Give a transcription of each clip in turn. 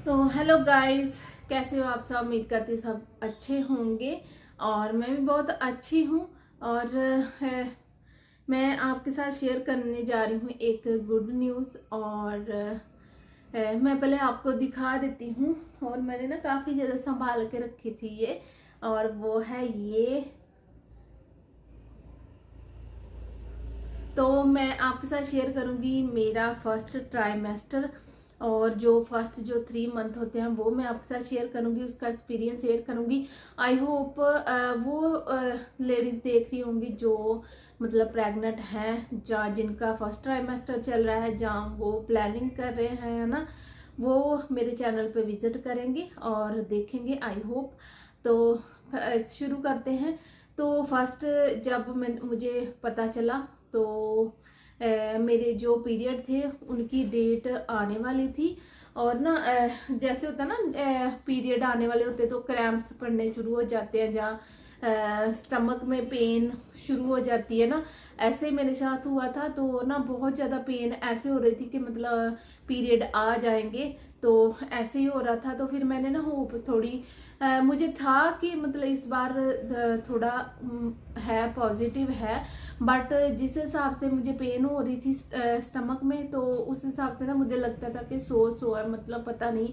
तो hello guys, कैसे हो आप सब। उम्मीद करती हूँ सब अच्छे होंगे और मैं भी बहुत अच्छी हूँ। और मैं आपके साथ शेयर करने जा रही हूँ एक गुड न्यूज़। और मैं पहले आपको दिखा देती हूँ। और मैंने ना काफ़ी ज़्यादा संभाल के रखी थी ये, और वो है ये। तो मैं आपके साथ शेयर करूंगी मेरा फर्स्ट ट्राइमेस्टर, और जो फर्स्ट जो 3 मंथ होते हैं वो मैं आपके साथ शेयर करूंगी, उसका एक्सपीरियंस शेयर करूंगी। आई होप वो लेडीज देख रही होंगी जो मतलब प्रेग्नेंट हैं, जहाँ जिनका फर्स्ट ट्राइमेस्टर चल रहा है, जहाँ वो प्लानिंग कर रहे हैं, है ना, वो मेरे चैनल पे विजिट करेंगे और देखेंगे आई होप। तो शुरू करते हैं। तो फर्स्ट जब मुझे पता चला तो मेरे जो पीरियड थे उनकी डेट आने वाली थी। और ना जैसे होता ना पीरियड आने वाले होते तो क्रैम्प्स पड़ने शुरू हो जाते हैं, जहाँ स्टमक में पेन शुरू हो जाती है ना, ऐसे मेरे साथ हुआ था। तो ना बहुत ज़्यादा पेन ऐसे हो रही थी कि मतलब पीरियड आ जाएंगे, तो ऐसे ही हो रहा था। तो फिर मैंने ना होप थोड़ी मुझे था कि मतलब इस बार थोड़ा है पॉजिटिव है, बट जिस हिसाब से मुझे पेन हो रही थी स्टमक में, तो उस हिसाब से ना मुझे लगता था कि सो है, मतलब पता नहीं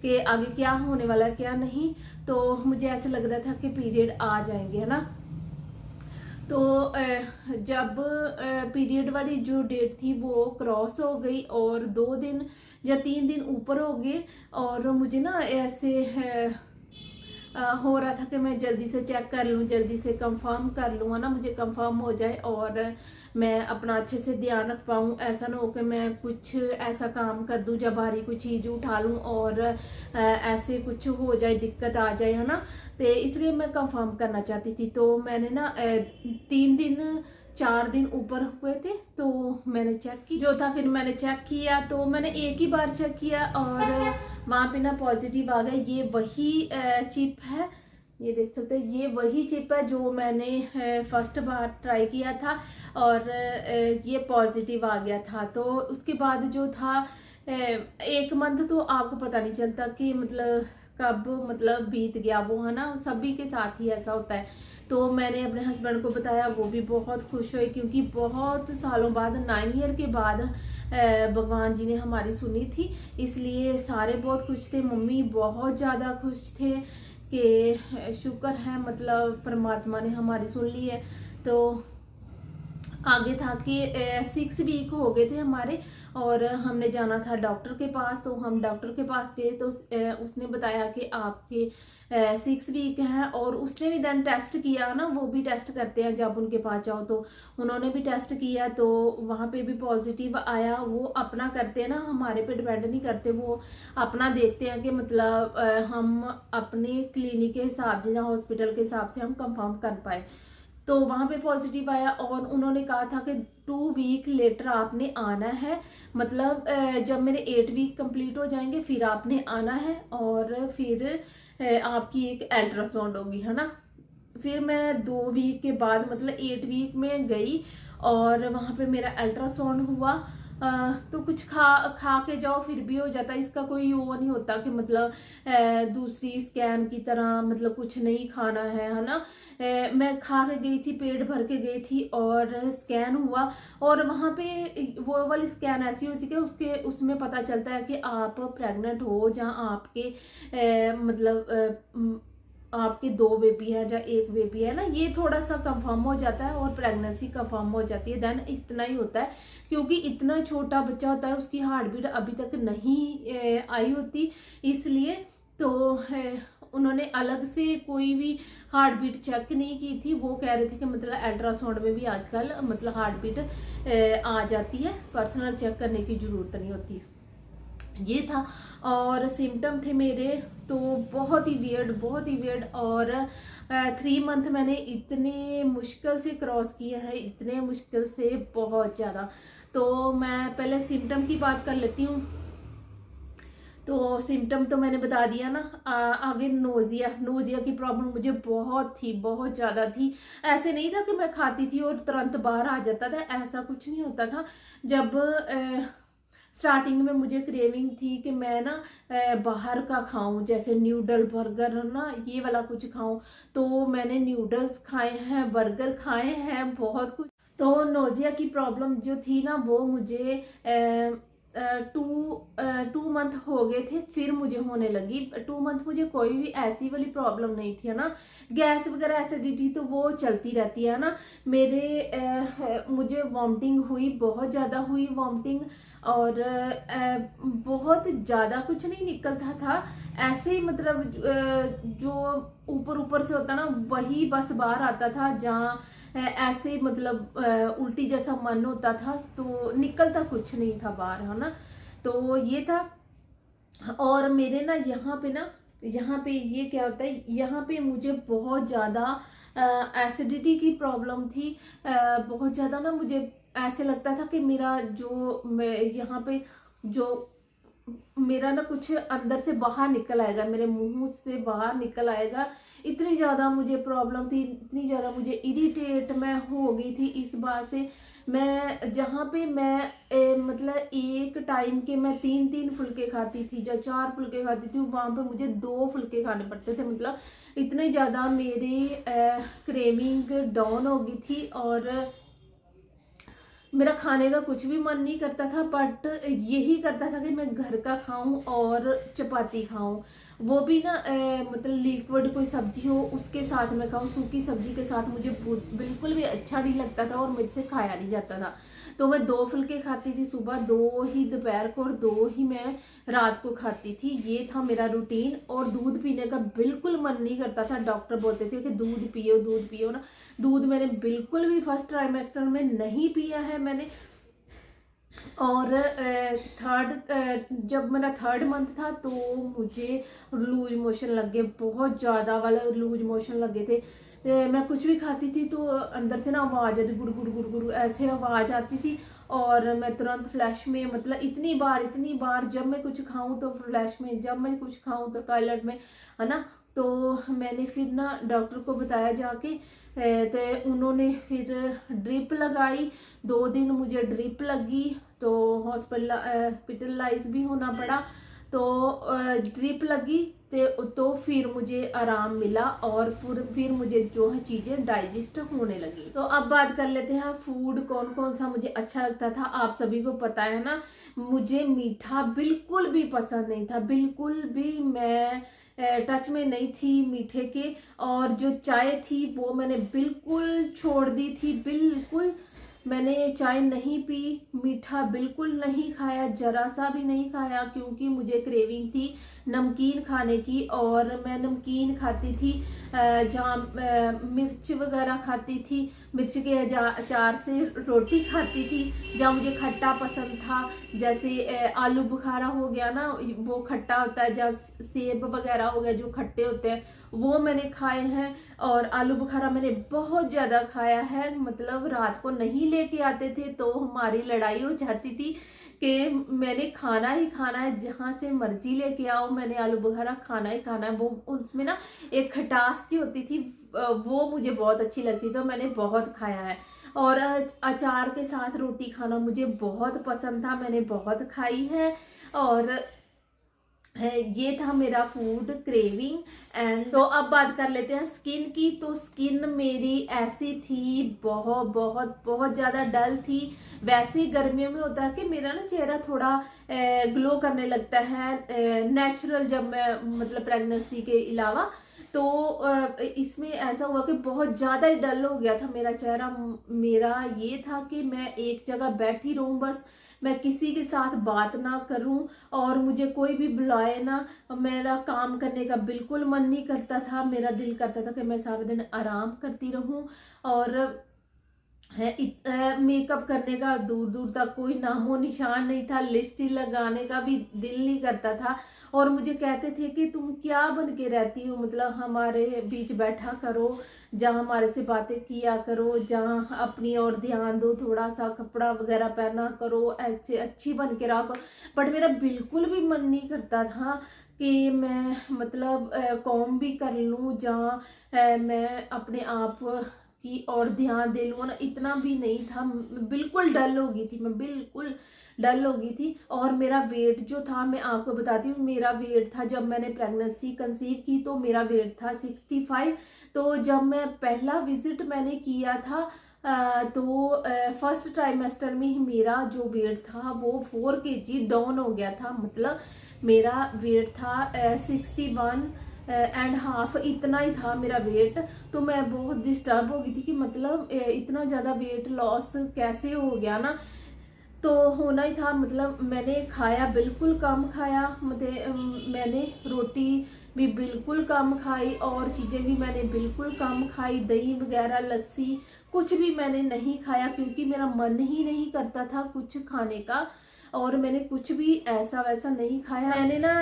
कि आगे क्या होने वाला है क्या नहीं। तो मुझे ऐसे लग रहा था कि पीरियड आ जाएंगे, है ना। तो जब पीरियड वाली जो डेट थी वो क्रॉस हो गई और 2 दिन या 3 दिन ऊपर हो गए, और मुझे ना ऐसे हो रहा था कि मैं जल्दी से चेक कर लूँ, जल्दी से कंफर्म कर लूँ, है ना, मुझे कंफर्म हो जाए और मैं अपना अच्छे से ध्यान रख पाऊँ। ऐसा ना हो कि मैं कुछ ऐसा काम कर दूँ या भारी कोई चीज़ उठा लूँ और ऐसे कुछ हो जाए, दिक्कत आ जाए, है ना। तो इसलिए मैं कंफर्म करना चाहती थी। तो मैंने ना 3 दिन 4 दिन ऊपर हुए थे तो मैंने चेक की जो था, फिर मैंने चेक किया। तो मैंने एक ही बार चेक किया और वहाँ पे ना पॉजिटिव आ गया। ये वही चिप है, ये देख सकते हैं, ये वही चिप है जो मैंने फर्स्ट बार ट्राई किया था और ये पॉजिटिव आ गया था। तो उसके बाद जो था 1 मंथ तो आपको पता नहीं चलता कि मतलब कब मतलब बीत गया वो, है ना, सभी के साथ ही ऐसा होता है। तो मैंने अपने हस्बैंड को बताया, वो भी बहुत खुश हुए क्योंकि बहुत सालों बाद 9 ईयर के बाद भगवान जी ने हमारी सुनी थी, इसलिए सारे बहुत खुश थे। मम्मी बहुत ज़्यादा खुश थे कि शुक्र है मतलब परमात्मा ने हमारी सुन ली है। तो आगे था कि 6 वीक हो गए थे हमारे और हमने जाना था डॉक्टर के पास। तो हम डॉक्टर के पास गए तो उसने बताया कि आपके 6 वीक हैं, और उसने भी देन टेस्ट किया ना, वो भी टेस्ट करते हैं जब उनके पास जाओ। तो उन्होंने भी टेस्ट किया तो वहाँ पे भी पॉजिटिव आया। वो अपना करते हैं ना, हमारे पे डिपेंड नहीं करते, वो अपना देखते हैं कि मतलब हम अपने क्लिनिक के हिसाब से या हॉस्पिटल के हिसाब से हम कंफर्म कर पाए। तो वहाँ पे पॉजिटिव आया और उन्होंने कहा था कि 2 वीक लेटर आपने आना है, मतलब जब मेरे 8 वीक कंप्लीट हो जाएंगे फिर आपने आना है, और फिर आपकी एक अल्ट्रासाउंड होगी, है ना। फिर मैं 2 वीक के बाद मतलब 8 वीक में गई और वहाँ पे मेरा अल्ट्रासाउंड हुआ। तो कुछ खा खा के जाओ फिर भी हो जाता है, इसका कोई वो नहीं होता कि मतलब दूसरी स्कैन की तरह मतलब कुछ नहीं खाना है ना। मैं खा के गई थी, पेट भर के गई थी और स्कैन हुआ। और वहाँ पे वो वाली स्कैन ऐसी होती है कि उसमें पता चलता है कि आप प्रेग्नेंट हो, जहाँ आपके मतलब आपके 2 बेबी है या एक बेबी है ना, ये थोड़ा सा कंफर्म हो जाता है और प्रेगनेंसी कंफर्म हो जाती है। देन इतना ही होता है, क्योंकि इतना छोटा बच्चा होता है, उसकी हार्ट बीट अभी तक नहीं आई होती, इसलिए। तो उन्होंने अलग से कोई भी हार्ट बीट चेक नहीं की थी। वो कह रहे थे कि मतलब अल्ट्रासाउंड में भी आजकल मतलब हार्ट बीट आ जाती है, पर्सनल चेक करने की जरूरत नहीं होती है। ये था। और सिम्टम थे मेरे तो बहुत ही वियर्ड, बहुत ही वियर्ड। और 3 मंथ मैंने इतने मुश्किल से क्रॉस किया है, इतने मुश्किल से, बहुत ज़्यादा। तो मैं पहले सिम्टम की बात कर लेती हूँ। तो सिम्टम तो मैंने बता दिया ना। आगे नोजिया की प्रॉब्लम मुझे बहुत थी, बहुत ज़्यादा थी। ऐसे नहीं था कि मैं खाती थी और तुरंत बाहर आ जाता था, ऐसा कुछ नहीं होता था। जब स्टार्टिंग में मुझे क्रेविंग थी कि मैं ना बाहर का खाऊं, जैसे न्यूडल बर्गर ना ये वाला कुछ खाऊं। तो मैंने न्यूडल्स खाए हैं, बर्गर खाए हैं, बहुत कुछ। तो नोजिया की प्रॉब्लम जो थी ना वो मुझे टू टू मंथ हो गए थे, फिर मुझे होने लगी। 2 मंथ मुझे कोई भी ऐसी वाली प्रॉब्लम नहीं थी, है ना। गैस वगैरह एसिडिटी तो वो चलती रहती है ना। मुझे वॉमिटिंग हुई, बहुत ज़्यादा हुई वॉमिटिंग, और बहुत ज़्यादा कुछ नहीं निकलता था, ऐसे ही मतलब जो ऊपर ऊपर से होता ना वही बस बाहर आता था, जहाँ ऐसे मतलब उल्टी जैसा मन होता था, तो निकलता कुछ नहीं था बाहर, है ना। तो ये था। और मेरे ना यहाँ पे ये क्या होता है, यहाँ पे मुझे बहुत ज़्यादा एसिडिटी की प्रॉब्लम थी। बहुत ज़्यादा ना मुझे ऐसे लगता था कि मेरा जो मैं यहाँ पे जो मेरा ना कुछ अंदर से बाहर निकल आएगा, मेरे मुंह से बाहर निकल आएगा। इतनी ज़्यादा मुझे प्रॉब्लम थी, इतनी ज़्यादा मुझे इरिटेट मैं हो गई थी इस बात से। मैं जहाँ पे मैं मतलब एक टाइम के मैं 3-3 फुलके खाती थी या 4 फुलके खाती थी, वहाँ पे मुझे 2 फुलके खाने पड़ते थे। मतलब इतनी ज़्यादा मेरी क्रेविंग डाउन हो गई थी, और मेरा खाने का कुछ भी मन नहीं करता था, बट यही करता था कि मैं घर का खाऊं और चपाती खाऊं, वो भी ना मतलब लिक्विड कोई सब्जी हो उसके साथ में खाऊं। सूखी सब्जी के साथ मुझे बिल्कुल भी अच्छा नहीं लगता था और मुझसे खाया नहीं जाता था। तो मैं 2 फुलके खाती थी सुबह, 2 ही दोपहर को, और 2 ही मैं रात को खाती थी। ये था मेरा रूटीन। और दूध पीने का बिल्कुल मन नहीं करता था, डॉक्टर बोलते थे कि दूध पियो ना। दूध मैंने बिल्कुल भी फर्स्ट ट्राइमेस्टर में नहीं पिया है मैंने। और जब मेरा 3rd मंथ था तो मुझे लूज मोशन लग गए, बहुत ज़्यादा वाले लूज मोशन लगे थे। मैं कुछ भी खाती थी तो अंदर से ना आवाज़ आती, गुड़ गुड़ गुड़ गुड़ ऐसे आवाज़ आती थी, और मैं तुरंत फ्लैश में, मतलब इतनी बार जब मैं कुछ खाऊं तो फ्लैश में, जब मैं कुछ खाऊं तो टॉयलेट में, है ना। तो मैंने फिर ना डॉक्टर को बताया जाके, तो उन्होंने फिर ड्रिप लगाई। 2 दिन मुझे ड्रिप लगी, तो हॉस्पिटलाइज भी होना पड़ा। तो ड्रिप लगी तो फिर मुझे आराम मिला, और फिर मुझे जो है चीज़ें डाइजेस्ट होने लगी। तो अब बात कर लेते हैं फूड कौन कौन सा मुझे अच्छा लगता था। आप सभी को पता है ना, मुझे मीठा बिल्कुल भी पसंद नहीं था, बिल्कुल भी मैं टच में नहीं थी मीठे के। और जो चाय थी वो मैंने बिल्कुल छोड़ दी थी, बिल्कुल मैंने चाय नहीं पी, मीठा बिल्कुल नहीं खाया, जरा सा भी नहीं खाया, क्योंकि मुझे क्रेविंग थी नमकीन खाने की। और मैं नमकीन खाती थी जहाँ मिर्च वगैरह खाती थी, मिर्च के अचार से रोटी खाती थी। जहाँ मुझे खट्टा पसंद था, जैसे आलू बुखारा हो गया ना, वो खट्टा होता है, जहाँ सेब वगैरह हो गया जो खट्टे होते हैं, वो मैंने खाए हैं। और आलू बुखारा मैंने बहुत ज़्यादा खाया है, मतलब रात को नहीं लेके आते थे तो हमारी लड़ाई हो जाती थी कि मैंने खाना ही खाना है, जहाँ से मर्जी लेके आओ, मैंने आलू बुखारा खाना ही खाना है। वो उसमें ना एक खटास जो होती थी वो मुझे बहुत अच्छी लगती, तो मैंने बहुत खाया है। और अचार के साथ रोटी खाना मुझे बहुत पसंद था, मैंने बहुत खाई है। और ये था मेरा फूड क्रेविंग। एंड तो अब बात कर लेते हैं स्किन की। तो स्किन मेरी ऐसी थी, बहुत बहुत बहुत ज़्यादा डल थी। वैसे ही गर्मियों में होता है कि मेरा ना चेहरा थोड़ा ग्लो करने लगता है नेचुरल, जब मैं मतलब प्रेगनेंसी के अलावा। तो इसमें ऐसा हुआ कि बहुत ज़्यादा ही डल हो गया था मेरा चेहरा। मेरा ये था कि मैं एक जगह बैठी रहूं, बस मैं किसी के साथ बात ना करूं, और मुझे कोई भी बुलाए ना, मेरा काम करने का बिल्कुल मन नहीं करता था। मेरा दिल करता था कि मैं सारा दिन आराम करती रहूं। और मेकअप करने का दूर दूर तक कोई नामो निशान नहीं था, लिपस्टिक लगाने का भी दिल नहीं करता था। और मुझे कहते थे कि तुम क्या बन के रहती हो, मतलब हमारे बीच बैठा करो, जहाँ हमारे से बातें किया करो, जहाँ अपनी ओर ध्यान दो, थोड़ा सा कपड़ा वगैरह पहना करो, ऐसे अच्छी बन के रहा करो। बट मेरा बिल्कुल भी मन नहीं करता था कि मैं मतलब कॉम भी कर लूँ, जहाँ मैं अपने आप कि और ध्यान दे लूँ ना, इतना भी नहीं था। बिल्कुल डल हो गई थी मैं, बिल्कुल डल हो गई थी। और मेरा वेट जो था, मैं आपको बताती हूँ, मेरा वेट था जब मैंने प्रेगनेंसी कंसीव की तो मेरा वेट था 65। तो जब मैं पहला विजिट मैंने किया था तो फर्स्ट ट्राइमेस्टर में ही मेरा जो वेट था वो 4 kg डाउन हो गया था। मतलब मेरा वेट था 61.5, इतना ही था मेरा वेट। तो मैं बहुत डिस्टर्ब हो गई थी कि मतलब इतना ज़्यादा वेट लॉस कैसे हो गया ना। तो होना ही था। मतलब मैंने खाया बिल्कुल कम खाया, मतलब मैंने रोटी भी बिल्कुल कम खाई और चीज़ें भी मैंने बिल्कुल कम खाई। दही वगैरह, लस्सी कुछ भी मैंने नहीं खाया क्योंकि मेरा मन ही नहीं करता था कुछ खाने का। और मैंने कुछ भी ऐसा वैसा नहीं खाया। मैंने ना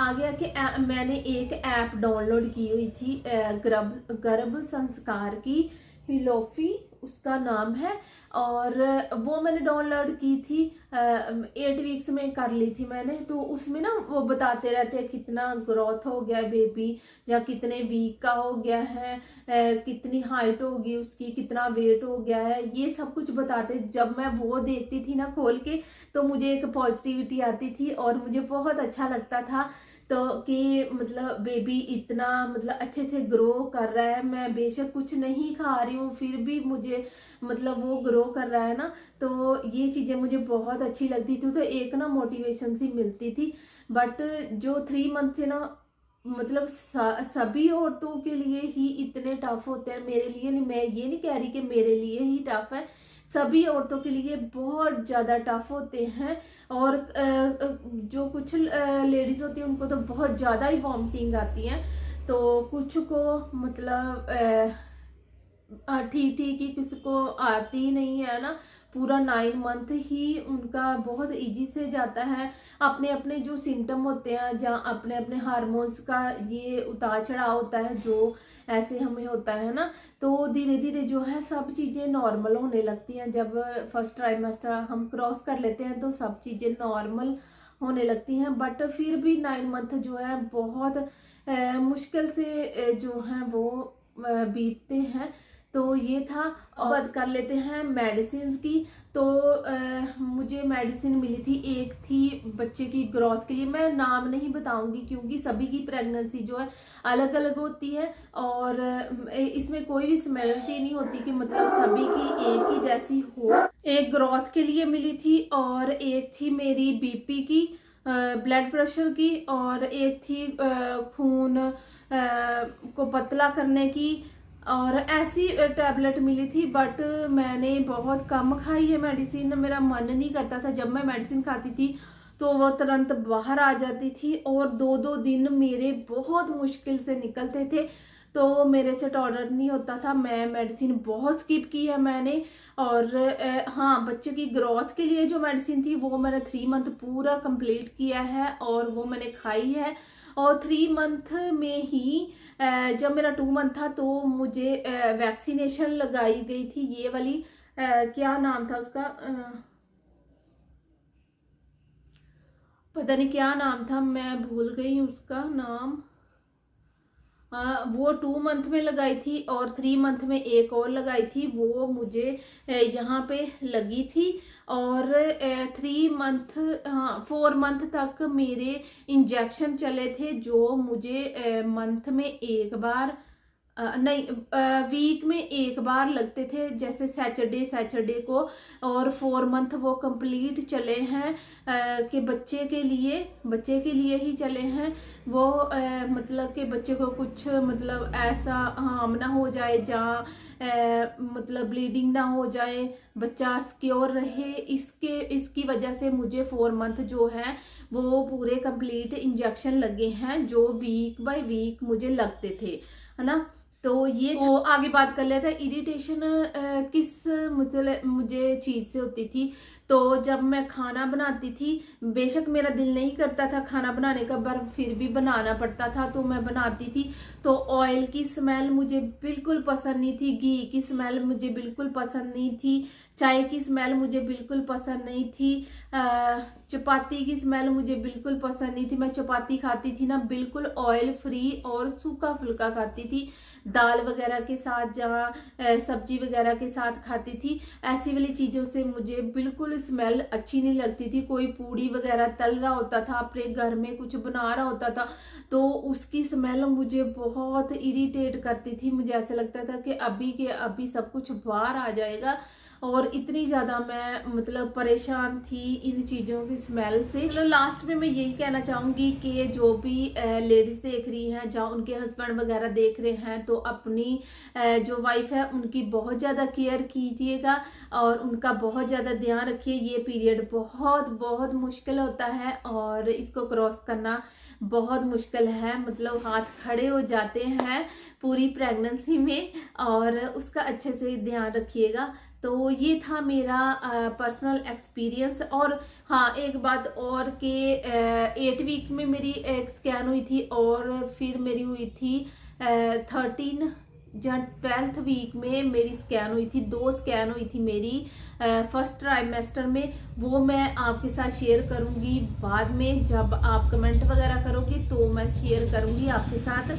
आगे आके मैंने एक ऐप डाउनलोड की हुई थी, गर्भ संस्कार की, हिलोफी उसका नाम है। और वो मैंने डाउनलोड की थी, 8 वीक्स में कर ली थी मैंने। तो उसमें ना वो बताते रहते हैं कितना ग्रोथ हो गया बेबी, या कितने वीक का हो गया है, कितनी हाइट होगी उसकी, कितना वेट हो गया है, ये सब कुछ बताते। जब मैं वो देखती थी ना खोल के, तो मुझे एक पॉजिटिविटी आती थी और मुझे बहुत अच्छा लगता था। तो कि मतलब बेबी इतना मतलब अच्छे से ग्रो कर रहा है, मैं बेशक कुछ नहीं खा रही हूँ फिर भी मुझे मतलब वो ग्रो कर रहा है ना। तो ये चीज़ें मुझे बहुत अच्छी लगती थी, तो एक ना मोटिवेशन सी मिलती थी। बट जो 3 मंथ थे ना, मतलब सभी औरतों के लिए ही इतने टफ होते हैं, मेरे लिए नहीं। मैं ये नहीं कह रही कि मेरे लिए ही टफ है, सभी औरतों के लिए बहुत ज़्यादा टफ होते हैं। और जो कुछ लेडीज़ होती हैं उनको तो बहुत ज़्यादा ही वॉमिटिंग आती हैं। तो कुछ को मतलब ठीक ठीक ही, किसी को आती ही नहीं है ना। पूरा 9 मंथ ही उनका बहुत इजी से जाता है। अपने अपने जो सिम्टम होते हैं, जहाँ अपने अपने हार्मोन्स का ये उतार चढ़ाव होता है जो ऐसे हमें होता है ना। तो धीरे धीरे जो है सब चीज़ें नॉर्मल होने लगती हैं। जब फर्स्ट ट्राइमेस्टर हम क्रॉस कर लेते हैं तो सब चीज़ें नॉर्मल होने लगती हैं। बट फिर भी 9 मंथ जो है बहुत मुश्किल से जो है वो बीतते हैं। तो ये था। और बात कर लेते हैं मेडिसिन की। तो मुझे मेडिसिन मिली थी, एक थी बच्चे की ग्रोथ के लिए, मैं नाम नहीं बताऊंगी क्योंकि सभी की प्रेगनेंसी जो है अलग अलग होती है। और इसमें कोई भी सिमिलरिटी नहीं होती कि मतलब सभी की एक ही जैसी हो। एक ग्रोथ के लिए मिली थी और एक थी मेरी बीपी की, ब्लड प्रेशर की, और एक थी खून को पतला करने की, और ऐसी टैबलेट मिली थी। बट मैंने बहुत कम खाई है मेडिसिन, मेरा मन नहीं करता था। जब मैं मेडिसिन खाती थी तो वो तुरंत बाहर आ जाती थी और 2-2 दिन मेरे बहुत मुश्किल से निकलते थे। तो मेरे से टॉलरेट नहीं होता था, मैं मेडिसिन बहुत स्किप की है मैंने। और हाँ, बच्चे की ग्रोथ के लिए जो मेडिसिन थी वो मैंने 3 मंथ पूरा कंप्लीट किया है और वो मैंने खाई है। और 3 मंथ में ही जब मेरा 2 मंथ था तो मुझे वैक्सीनेशन लगाई गई थी, ये वाली क्या नाम था उसका, पता नहीं क्या नाम था, मैं भूल गई उसका नाम। वो 2 मंथ में लगाई थी और 3 मंथ में एक और लगाई थी, वो मुझे यहाँ पे लगी थी। और 3 मंथ, हाँ 4 मंथ तक मेरे इंजेक्शन चले थे जो मुझे मंथ में एक बार नहीं, वीक में एक बार लगते थे, जैसे सैटरडे को। और 4 मंथ वो कंप्लीट चले हैं कि बच्चे के लिए ही चले हैं वो। मतलब कि बच्चे को कुछ मतलब ऐसा हार्म ना हो जाए, जहाँ मतलब ब्लीडिंग ना हो जाए, बच्चा सिक्योर रहे, इसकी वजह से मुझे 4 मंथ जो है वो पूरे कंप्लीट इंजेक्शन लगे हैं जो वीक बाय वीक मुझे लगते थे, है ना। तो ये तो आगे बात कर लेते हैं इरिटेशन किस मुझे चीज़ से होती थी। तो जब मैं खाना बनाती थी, बेशक मेरा दिल नहीं करता था खाना बनाने का, पर फिर भी बनाना पड़ता था तो मैं बनाती थी। तो ऑयल की स्मेल मुझे बिल्कुल पसंद नहीं थी, घी की स्मेल मुझे बिल्कुल पसंद नहीं थी, चाय की स्मेल मुझे बिल्कुल पसंद नहीं थी, चपाती की स्मेल मुझे बिल्कुल पसंद नहीं थी। मैं चपाती खाती थी ना बिल्कुल ऑयल फ्री और सूखा फुल्का खाती थी, दाल वगैरह के साथ, जहाँ सब्जी वगैरह के साथ खाती थी। ऐसी वाली चीज़ों से मुझे बिल्कुल स्मेल अच्छी नहीं लगती थी। कोई पूड़ी वगैरह तल रहा होता था, अपने घर में कुछ बना रहा होता था, तो उसकी स्मेल मुझे बहुत इरिटेट करती थी। मुझे ऐसा लगता था कि अभी के अभी सब कुछ बाहर आ जाएगा, और इतनी ज़्यादा मैं मतलब परेशान थी इन चीज़ों की स्मेल से। मतलब लास्ट में मैं यही कहना चाहूँगी कि जो भी लेडीज़ देख रही हैं, जहाँ उनके हस्बैंड वगैरह देख रहे हैं, तो अपनी जो वाइफ है उनकी बहुत ज़्यादा केयर कीजिएगा और उनका बहुत ज़्यादा ध्यान रखिए। ये पीरियड बहुत बहुत मुश्किल होता है और इसको क्रॉस करना बहुत मुश्किल है, मतलब हाथ खड़े हो जाते हैं पूरी प्रेगनेंसी में, और उसका अच्छे से ध्यान रखिएगा। तो ये था मेरा पर्सनल एक्सपीरियंस। और हाँ, एक बात और कि 8 वीक में मेरी एक स्कैन हुई थी, और फिर मेरी हुई थी 13 या 12th वीक में मेरी स्कैन हुई थी। 2 स्कैन हुई थी मेरी फर्स्ट ट्राइमेस्टर में। वो मैं आपके साथ शेयर करूँगी बाद में, जब आप कमेंट वगैरह करोगे तो मैं शेयर करूँगी आपके साथ।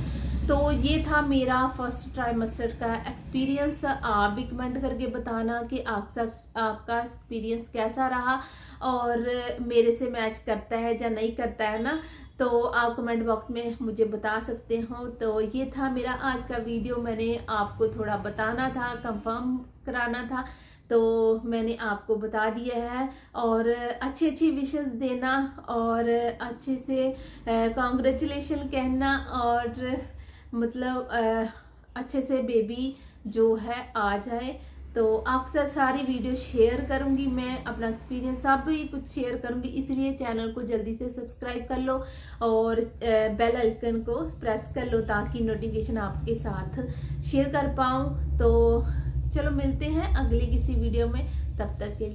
तो ये था मेरा फर्स्ट ट्राइमेस्टर का एक्सपीरियंस। आप भी कमेंट करके बताना कि आपका एक्सपीरियंस कैसा रहा और मेरे से मैच करता है या नहीं करता है ना, तो आप कमेंट बॉक्स में मुझे बता सकते हो। तो ये था मेरा आज का वीडियो, मैंने आपको थोड़ा बताना था, कंफर्म कराना था, तो मैंने आपको बता दिया है। और अच्छी अच्छी विशेस देना और अच्छे से कॉन्ग्रेचुलेशन कहना, और मतलब अच्छे से बेबी जो है आ जाए। तो आपके साथ सारी वीडियो शेयर करूंगी, मैं अपना एक्सपीरियंस सब भी कुछ शेयर करूंगी, इसलिए चैनल को जल्दी से सब्सक्राइब कर लो और बेल आइकन को प्रेस कर लो ताकि नोटिफिकेशन आपके साथ शेयर कर पाऊँ। तो चलो मिलते हैं अगली किसी वीडियो में, तब तक के लिए।